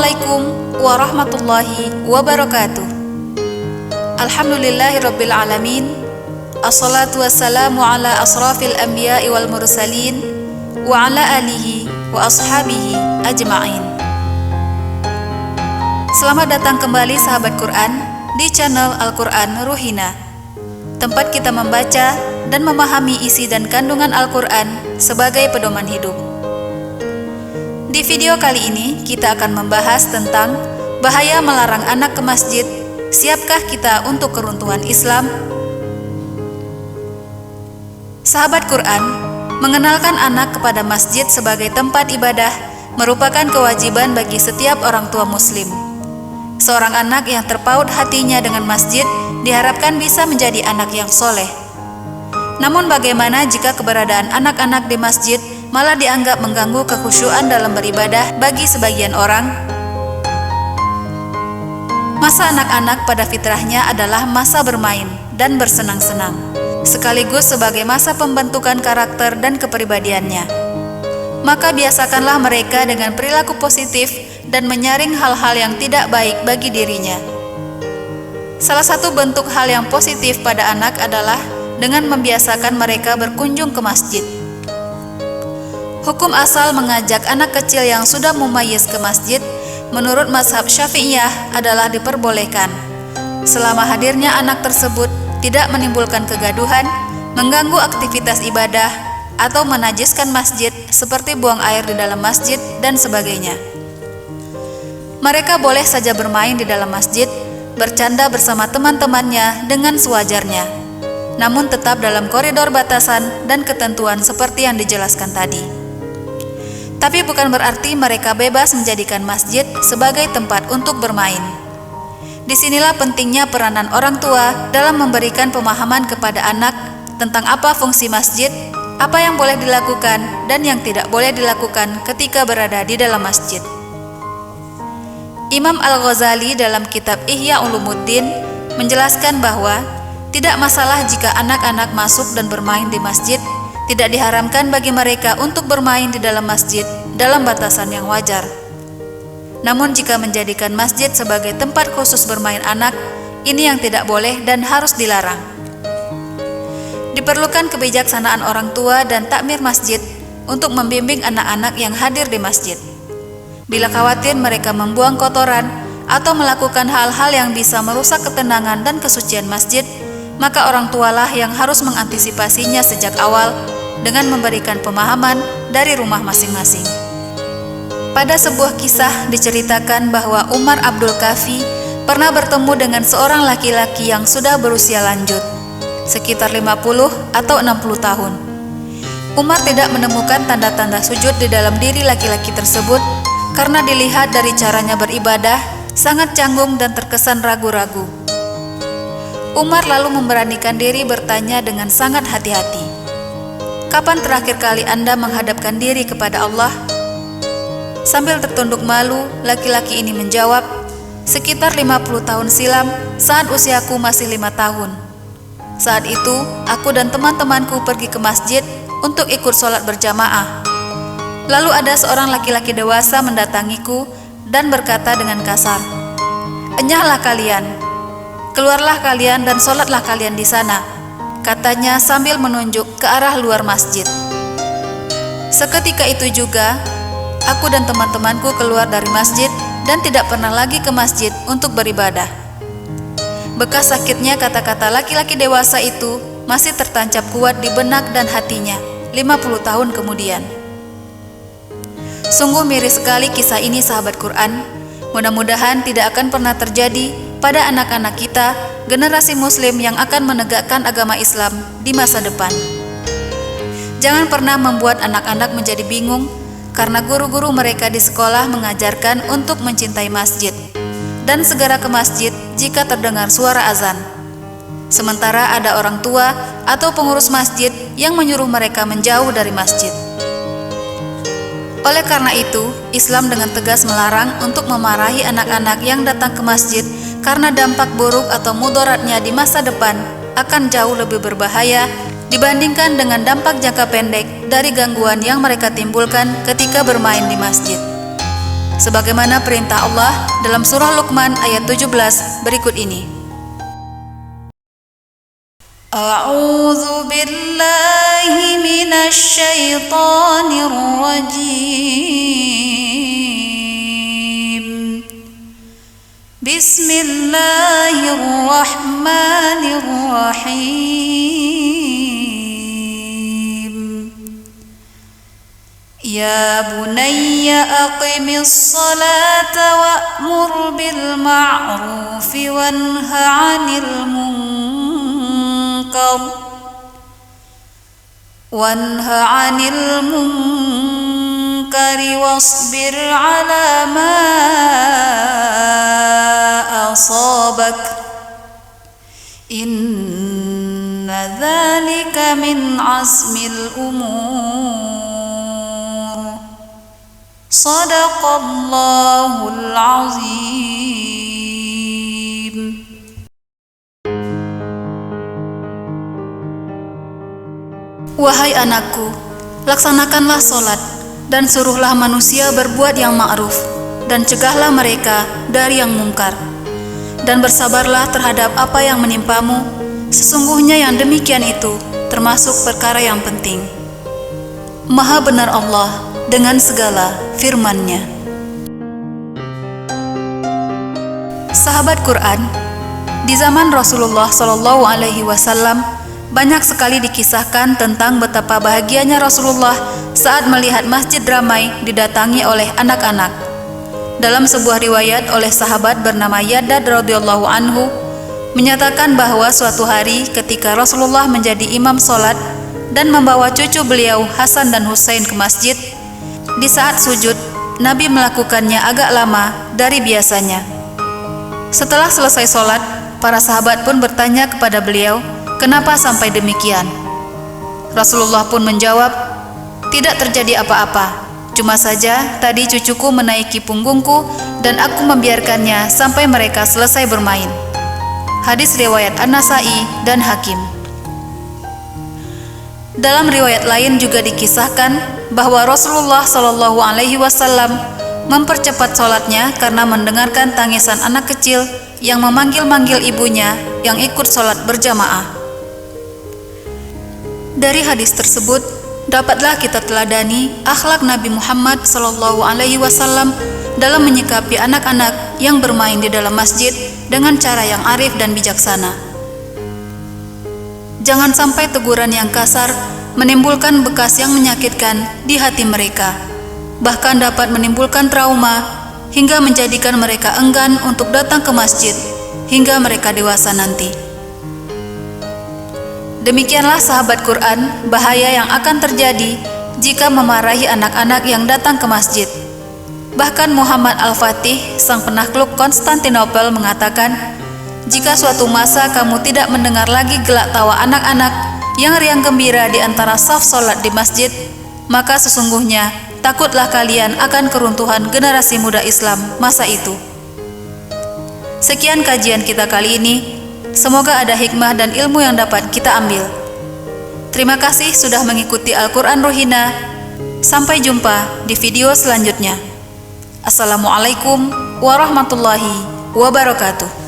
Assalamualaikum warahmatullahi wabarakatuh. Alhamdulillahirabbil alamin. Assalatu wassalamu ala asrafil anbiya'i wal mursalin wa ala alihi wa ashabihi ajma'in. Selamat datang kembali sahabat Quran di channel Al-Quran Ruhina, tempat kita membaca dan memahami isi dan kandungan Al-Quran sebagai pedoman hidup. Di video kali ini kita akan membahas tentang bahaya melarang anak ke masjid. Siapkah kita untuk keruntuhan Islam? Sahabat Quran, mengenalkan anak kepada masjid sebagai tempat ibadah merupakan kewajiban bagi setiap orang tua muslim. Seorang anak yang terpaut hatinya dengan masjid diharapkan bisa menjadi anak yang soleh. Namun bagaimana jika keberadaan anak-anak di masjid malah dianggap mengganggu kekhusyuan dalam beribadah bagi sebagian orang? Masa anak-anak pada fitrahnya adalah masa bermain dan bersenang-senang, sekaligus sebagai masa pembentukan karakter dan kepribadiannya. Maka biasakanlah mereka dengan perilaku positif dan menyaring hal-hal yang tidak baik bagi dirinya. Salah satu bentuk hal yang positif pada anak adalah dengan membiasakan mereka berkunjung ke masjid. Hukum asal mengajak anak kecil yang sudah mumayyiz ke masjid menurut mazhab Syafi'iyah adalah diperbolehkan, selama hadirnya anak tersebut tidak menimbulkan kegaduhan, mengganggu aktivitas ibadah, atau menajiskan masjid seperti buang air di dalam masjid dan sebagainya. Mereka boleh saja bermain di dalam masjid, bercanda bersama teman-temannya dengan sewajarnya, namun tetap dalam koridor batasan dan ketentuan seperti yang dijelaskan tadi. Tapi bukan berarti mereka bebas menjadikan masjid sebagai tempat untuk bermain. Disinilah pentingnya peranan orang tua dalam memberikan pemahaman kepada anak tentang apa fungsi masjid, apa yang boleh dilakukan dan yang tidak boleh dilakukan ketika berada di dalam masjid. Imam Al-Ghazali dalam kitab Ihya Ulumuddin menjelaskan bahwa tidak masalah jika anak-anak masuk dan bermain di masjid. Tidak diharamkan bagi mereka untuk bermain di dalam masjid dalam batasan yang wajar. Namun jika menjadikan masjid sebagai tempat khusus bermain anak, ini yang tidak boleh dan harus dilarang. Diperlukan kebijaksanaan orang tua dan takmir masjid untuk membimbing anak-anak yang hadir di masjid. Bila khawatir mereka membuang kotoran atau melakukan hal-hal yang bisa merusak ketenangan dan kesucian masjid, maka orang tualah yang harus mengantisipasinya sejak awal dengan memberikan pemahaman dari rumah masing-masing. Pada sebuah kisah diceritakan bahwa Umar Abdul Kafi pernah bertemu dengan seorang laki-laki yang sudah berusia lanjut, sekitar 50 atau 60 tahun. Umar tidak menemukan tanda-tanda sujud di dalam diri laki-laki tersebut karena dilihat dari caranya beribadah sangat canggung dan terkesan ragu-ragu. Umar lalu memberanikan diri bertanya dengan sangat hati-hati, "Kapan terakhir kali Anda menghadapkan diri kepada Allah?" Sambil tertunduk malu, laki-laki ini menjawab, "Sekitar 50 tahun silam saat usiaku masih 5 tahun. Saat itu, aku dan teman-temanku pergi ke masjid untuk ikut sholat berjamaah. Lalu ada seorang laki-laki dewasa mendatangiku dan berkata dengan kasar, 'Enyahlah kalian, keluarlah kalian dan sholatlah kalian di sana,' katanya sambil menunjuk ke arah luar masjid. Seketika itu juga, aku dan teman-temanku keluar dari masjid dan tidak pernah lagi ke masjid untuk beribadah." Bekas sakitnya kata-kata laki-laki dewasa itu masih tertancap kuat di benak dan hatinya 50 tahun kemudian. Sungguh miris sekali kisah ini sahabat Quran. Mudah-mudahan tidak akan pernah terjadi pada anak-anak kita, generasi muslim yang akan menegakkan agama Islam di masa depan. Jangan pernah membuat anak-anak menjadi bingung karena guru-guru mereka di sekolah mengajarkan untuk mencintai masjid dan segera ke masjid jika terdengar suara azan. Sementara ada orang tua atau pengurus masjid yang menyuruh mereka menjauh dari masjid. Oleh karena itu, Islam dengan tegas melarang untuk memarahi anak-anak yang datang ke masjid karena dampak buruk atau mudaratnya di masa depan akan jauh lebih berbahaya dibandingkan dengan dampak jangka pendek dari gangguan yang mereka timbulkan ketika bermain di masjid. sebagaimana perintah Allah dalam surah Luqman ayat 17 berikut ini. A'udzu billahi minasy syaithanir rajim. Bismillahirrahmanirrahim. Ya bunayya aqimis salata wa'mur bil ma'rufi wanha 'anil munkar wasbir 'ala ma asabak inna dzalika min 'azmil umur. Shadaqallahul azim. Wahai anakku, laksanakanlah solat dan suruhlah manusia berbuat yang ma'ruf dan cegahlah mereka dari yang mungkar. Dan bersabarlah terhadap apa yang menimpamu, sesungguhnya yang demikian itu termasuk perkara yang penting. Maha benar Allah dengan segala firman-Nya. Sahabat Quran, di zaman Rasulullah SAW banyak sekali dikisahkan tentang betapa bahagianya Rasulullah saat melihat masjid ramai didatangi oleh anak-anak. Dalam sebuah riwayat oleh sahabat bernama Yadad radhiyallahu anhu menyatakan bahwa suatu hari ketika Rasulullah menjadi imam solat dan membawa cucu beliau Hasan dan Husain ke masjid, di saat sujud Nabi melakukannya agak lama dari biasanya. Setelah selesai solat, para sahabat pun bertanya kepada beliau, kenapa sampai demikian? Rasulullah pun menjawab, tidak terjadi apa-apa. Cuma saja tadi cucuku menaiki punggungku dan aku membiarkannya sampai mereka selesai bermain. Hadis riwayat An-Nasa'i dan Hakim. Dalam riwayat lain juga dikisahkan bahwa Rasulullah SAW mempercepat sholatnya karena mendengarkan tangisan anak kecil yang memanggil-manggil ibunya yang ikut sholat berjamaah. Dari hadis tersebut, dapatlah kita teladani akhlak Nabi Muhammad SAW dalam menyikapi anak-anak yang bermain di dalam masjid dengan cara yang arif dan bijaksana. Jangan sampai teguran yang kasar menimbulkan bekas yang menyakitkan di hati mereka, bahkan dapat menimbulkan trauma hingga menjadikan mereka enggan untuk datang ke masjid hingga mereka dewasa nanti. Demikianlah sahabat Quran, bahaya yang akan terjadi jika memarahi anak-anak yang datang ke masjid. Bahkan Muhammad Al-Fatih, sang penakluk Konstantinopel, mengatakan, jika suatu masa kamu tidak mendengar lagi gelak tawa anak-anak yang riang gembira di antara saf solat di masjid, maka sesungguhnya takutlah kalian akan keruntuhan generasi muda Islam masa itu. Sekian kajian kita kali ini. Semoga ada hikmah dan ilmu yang dapat kita ambil. Terima kasih sudah mengikuti Al-Quran Rohina. Sampai jumpa di video selanjutnya. Assalamualaikum warahmatullahi wabarakatuh.